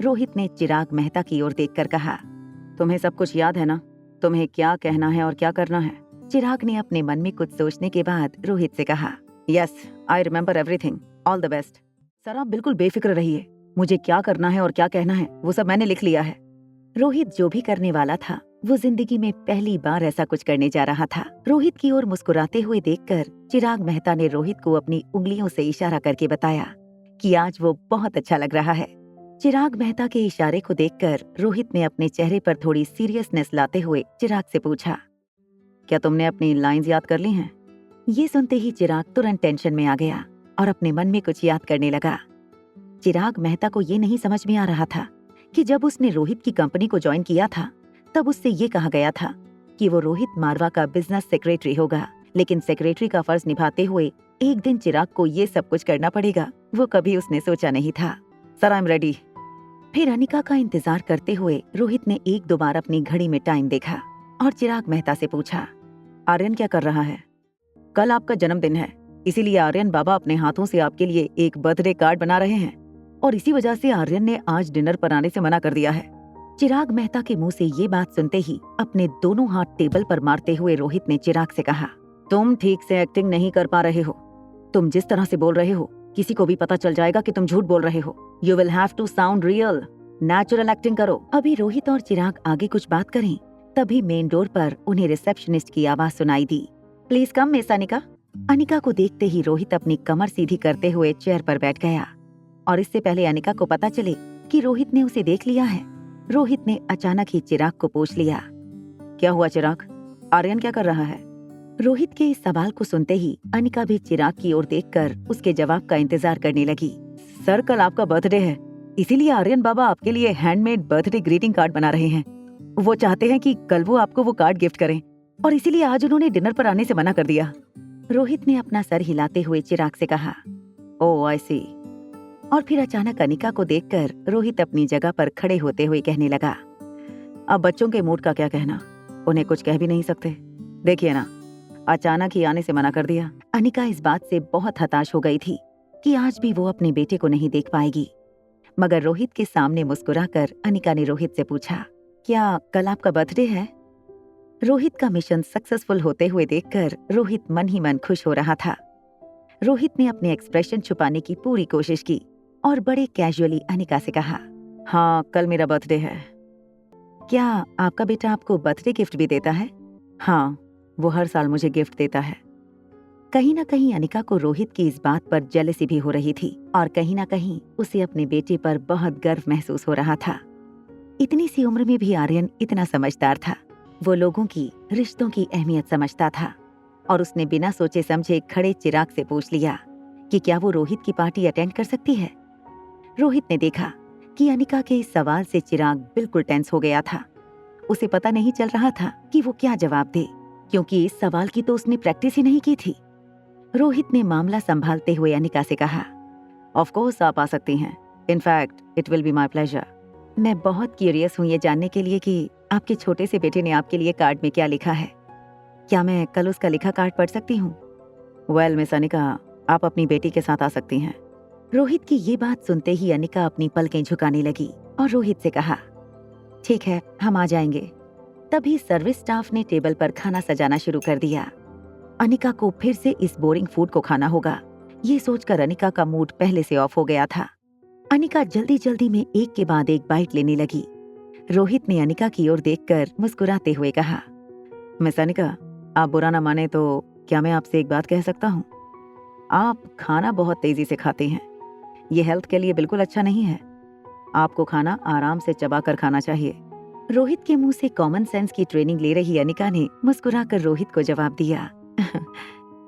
रोहित ने चिराग मेहता की ओर देखकर कहा, तुम्हें सब कुछ याद है ना? तुम्हें क्या कहना है और क्या करना है? चिराग ने अपने मन में कुछ सोचने के बाद रोहित से कहा, yes, I remember everything, all the best. Sir आप बिल्कुल बेफिक्र रहिए, मुझे क्या करना है और क्या कहना है वो सब मैंने लिख लिया है। रोहित जो भी करने वाला था वो जिंदगी में पहली बार ऐसा कुछ करने जा रहा था। रोहित की ओर मुस्कुराते हुए देखकर चिराग मेहता ने रोहित को अपनी उंगलियों से इशारा करके बताया कि आज वो बहुत अच्छा लग रहा है। चिराग मेहता के इशारे को देखकर रोहित ने अपने चेहरे पर थोड़ी सीरियसनेस लाते हुए चिराग से पूछा, क्या तुमने अपनी लाइंस याद कर ली हैं? ये सुनते ही चिराग तुरंत टेंशन में आ गया और अपने मन में कुछ याद करने लगा। चिराग मेहता को ये नहीं समझ में आ रहा था कि जब उसने रोहित की कंपनी को ज्वाइन किया था तब उससे ये कहा गया था कि वो रोहित मारवा का बिजनेस सेक्रेटरी होगा, लेकिन सेक्रेटरी का फर्ज निभाते हुए एक दिन चिराग को ये सब कुछ करना पड़ेगा, वो कभी उसने सोचा नहीं था। Sir I am ready. फिर अनिका का इंतजार करते हुए रोहित ने एक दो बार अपनी घड़ी में टाइम देखा और चिराग मेहता से पूछा, आर्यन क्या कर रहा है? कल आपका जन्मदिन है, इसीलिए आर्यन बाबा अपने हाथों से आपके लिए एक बर्थडे कार्ड बना रहे हैं और इसी वजह से आर्यन ने आज डिनर पर आने से मना कर दिया है। चिराग मेहता के मुंह से ये बात सुनते ही अपने दोनों हाथ टेबल पर मारते हुए रोहित ने चिराग से कहा, तुम ठीक से एक्टिंग नहीं कर पा रहे हो। तुम जिस तरह से बोल रहे हो किसी को भी पता चल जाएगा कि तुम झूठ बोल रहे हो। You will have to sound real, natural acting करो। अभी रोहित और चिराग आगे कुछ बात करें तभी मेन डोर पर उन्हें रिसेप्शनिस्ट की आवाज सुनाई दी, please come miss Anika. Anika को देखते ही रोहित अपनी कमर सीधी करते हुए चेयर पर बैठ गया और इससे पहले अनिका को पता चले कि रोहित ने उसे देख लिया है, रोहित ने अचानक ही चिराग को पूछ लिया, क्या हुआ चिराग, आर्यन क्या कर रहा है? रोहित के इस सवाल को सुनते ही अनिका भी चिराग की ओर देखकर उसके जवाब का इंतजार करने लगी। सर कल आपका बर्थडे है, इसीलिए आर्यन बाबा आपके लिए हैंडमेड बर्थडे ग्रीटिंग कार्ड बना रहे हैं। वो चाहते हैं कि कल वो आपको वो कार्ड गिफ्ट करें और इसीलिए आज उन्होंने डिनर पर आने से मना कर दिया। रोहित ने अपना सर हिलाते हुए चिराग से कहा, ओह आई सी। और फिर अचानक अनिका को देखकर रोहित अपनी जगह पर खड़े होते हुए कहने लगा, अब बच्चों के मूड का क्या कहना, उन्हें कुछ कह भी नहीं सकते। देखिए ना, अचानक ही आने से मना कर दिया। अनिका इस बात से बहुत हताश हो गई थी कि आज भी वो अपने बेटे को नहीं देख पाएगी, मगर रोहित के सामने मुस्कुराकर अनिका ने रोहित से पूछा, क्या कल आपका बर्थडे है? रोहित का मिशन सक्सेसफुल होते हुए देखकर रोहित मन ही मन खुश हो रहा था। रोहित ने अपने एक्सप्रेशन छुपाने की पूरी कोशिश की और बड़े कैजुअली अनिका से कहा, हाँ कल मेरा बर्थडे है। क्या आपका बेटा आपको बर्थडे गिफ्ट भी देता है? हाँ, वो हर साल मुझे गिफ्ट देता है। कहीं ना कहीं अनिका को रोहित की इस बात पर जेलसी भी हो रही थी और कहीं ना कहीं उसे अपने बेटे पर बहुत गर्व महसूस हो रहा था। इतनी सी उम्र में भी आर्यन इतना समझदार था, वो लोगों की, रिश्तों की अहमियत समझता था और उसने बिना सोचे समझे खड़े चिराग से पूछ लिया कि क्या वो रोहित की पार्टी अटेंड कर सकती है। रोहित ने देखा कि अनिका के इस सवाल से चिराग बिल्कुल टेंस हो गया था। उसे पता नहीं चल रहा था कि वो क्या जवाब दे, क्योंकि इस सवाल की तो उसने प्रैक्टिस ही नहीं की थी। रोहित ने मामला संभालते हुए अनिका से कहा, ऑफ कोर्स आप आ सकती हैं, in fact it will be my pleasure. मैं बहुत क्यूरियस हूँ ये जानने के लिए कि आपके छोटे से बेटे ने आपके लिए कार्ड में क्या लिखा है। क्या मैं कल उसका लिखा कार्ड पढ़ सकती हूँ? वेल मिस अनिका, आप अपनी बेटी के साथ आ सकती हैं। रोहित की ये बात सुनते ही अनिका अपनी पलकें झुकाने लगी और रोहित से कहा, ठीक है हम आ जाएंगे। तभी सर्विस स्टाफ ने टेबल पर खाना सजाना शुरू कर दिया। अनिका को फिर से इस बोरिंग फूड को खाना होगा, ये सोचकर अनिका का मूड पहले से ऑफ हो गया था। अनिका जल्दी जल्दी में एक के बाद एक बाइट लेने लगी। रोहित ने अनिका की ओर देखकर मुस्कुराते हुए कहा, मिस अनिका, आप बुरा ना माने तो क्या मैं आपसे एक बात कह सकता हूँ? आप खाना बहुत तेजी से खाते हैं, ये हेल्थ के लिए बिल्कुल अच्छा नहीं है। आपको खाना आराम से चबाकर खाना चाहिए। रोहित के मुंह से कॉमन सेंस की ट्रेनिंग ले रही अनिका ने मुस्कुराकर रोहित को जवाब दिया,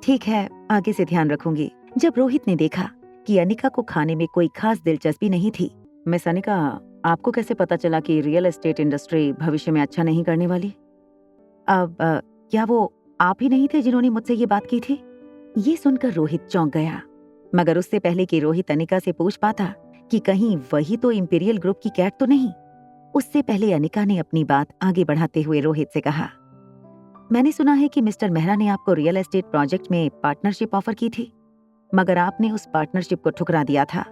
ठीक है आगे से ध्यान रखूंगी। जब रोहित ने देखा कि अनिका को खाने में कोई खास दिलचस्पी नहीं थी, मिस अनिका, आपको कैसे पता चला कि रियल एस्टेट इंडस्ट्री भविष्य में अच्छा नहीं करने वाली? अब क्या वो आप ही नहीं थे जिन्होंने मुझसे ये बात की थी? ये सुनकर रोहित चौंक गया, मगर उससे पहले कि रोहित अनिका से पूछ पाता कि कहीं वही तो इंपीरियल ग्रुप की कैट तो नहीं, उससे पहले अनिका ने अपनी बात आगे बढ़ाते हुए रोहित से कहा, मैंने सुना है कि मिस्टर मेहरा ने आपको रियल एस्टेट प्रोजेक्ट में पार्टनरशिप ऑफर की थी, मगर आपने उस पार्टनरशिप को ठुकरा दिया था।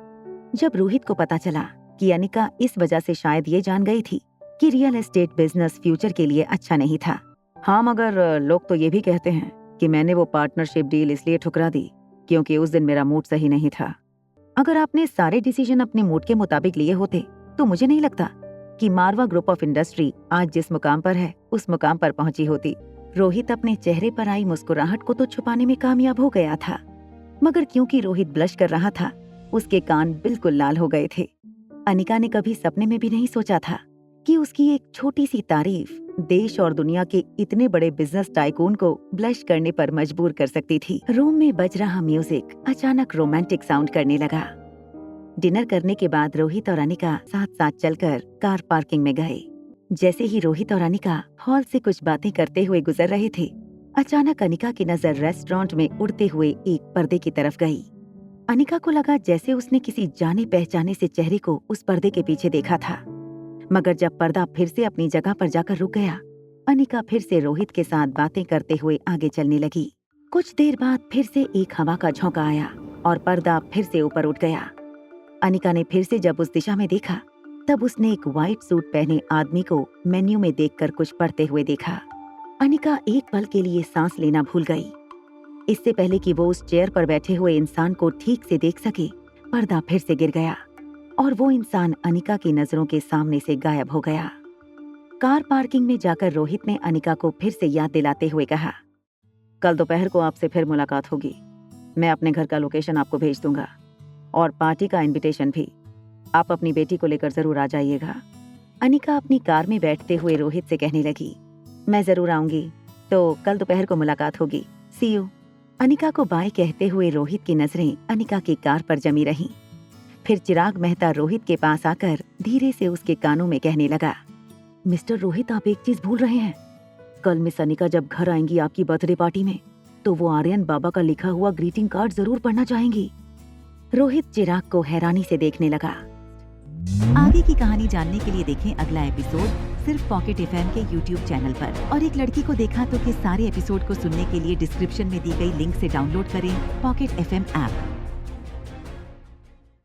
जब रोहित को पता चला कि अनिका इस वजह से शायद ये जान गई थी कि रियल एस्टेट बिजनेस फ्यूचर के लिए अच्छा नहीं था। हाँ, मगर लोग तो ये भी कहते हैं कि मैंने वो पार्टनरशिप डील इसलिए ठुकरा दी क्योंकि उस दिन मेरा मूड सही नहीं था। अगर आपने सारे डिसीजन अपने मूड के मुताबिक लिए होते तो मुझे नहीं लगता कि मारवा ग्रुप ऑफ इंडस्ट्री आज जिस मुकाम पर है उस मुकाम पर पहुंची होती। रोहित अपने चेहरे पर आई मुस्कुराहट को तो छुपाने में कामयाब हो गया था, मगर क्योंकि रोहित ब्लश कर रहा था, उसके कान बिल्कुल लाल हो गए थे। अनिका ने कभी सपने में भी नहीं सोचा था कि उसकी एक छोटी सी तारीफ देश और दुनिया के इतने बड़े बिजनेस टाइकून को ब्लश करने पर मजबूर कर सकती थी। रूम में बज रहा म्यूजिक अचानक रोमांटिक साउंड करने लगा। डिनर करने के बाद रोहित और अनिका साथ साथ चलकर कार पार्किंग में गए। जैसे ही रोहित और अनिका हॉल से कुछ बातें करते हुए गुजर रहे थे, अचानक अनिका की नजर रेस्टोरेंट में उड़ते हुए एक पर्दे की तरफ गई। अनिका को लगा जैसे उसने किसी जाने पहचाने से चेहरे को उस पर्दे के पीछे देखा था, मगर जब पर्दा फिर से अपनी जगह पर जाकर रुक गया, अनिका फिर से रोहित के साथ बातें करते हुए आगे चलने लगी। कुछ देर बाद फिर से एक हवा का झोंका आया और पर्दा फिर से ऊपर उठ गया। अनिका ने फिर से जब उस दिशा में देखा, तब उसने एक व्हाइट सूट पहने आदमी को मेन्यू में देखकर कुछ पढ़ते हुए देखा। अनिका एक पल के लिए सांस लेना भूल गई। इससे पहले कि वो उस चेयर पर बैठे हुए इंसान को ठीक से देख सके, पर्दा फिर से गिर गया और वो इंसान अनिका की नजरों के सामने से गायब हो गया। कार पार्किंग में जाकर रोहित ने अनिका को फिर से याद दिलाते हुए कहा, कल दोपहर को आपसे फिर मुलाकात होगी। मैं अपने घर का लोकेशन आपको भेज दूंगा और पार्टी का इनविटेशन भी। आप अपनी बेटी को लेकर जरूर आ जाइएगा। अनिका अपनी कार में बैठते हुए रोहित से कहने लगी, मैं जरूर आऊंगी, तो कल दोपहर को मुलाकात होगी। सी यू। अनिका को बाय कहते हुए रोहित की नजरें अनिका की कार पर जमी रहीं। फिर चिराग मेहता रोहित के पास आकर धीरे से उसके कानों में कहने लगा, मिस्टर रोहित, आप एक चीज भूल रहे हैं। कल मिस अनिका जब घर आएंगी आपकी बर्थडे पार्टी में, तो वो आर्यन बाबा का लिखा हुआ ग्रीटिंग कार्ड जरूर पढ़ना चाहेंगी। रोहित चिराग को हैरानी से देखने लगा। आगे की कहानी जानने के लिए देखें अगला एपिसोड सिर्फ पॉकेट एफएम के यूट्यूब चैनल पर। और एक लड़की को देखा तो के सारे एपिसोड को सुनने के लिए डिस्क्रिप्शन में दी गई लिंक से डाउनलोड करें पॉकेट एफएम ऐप।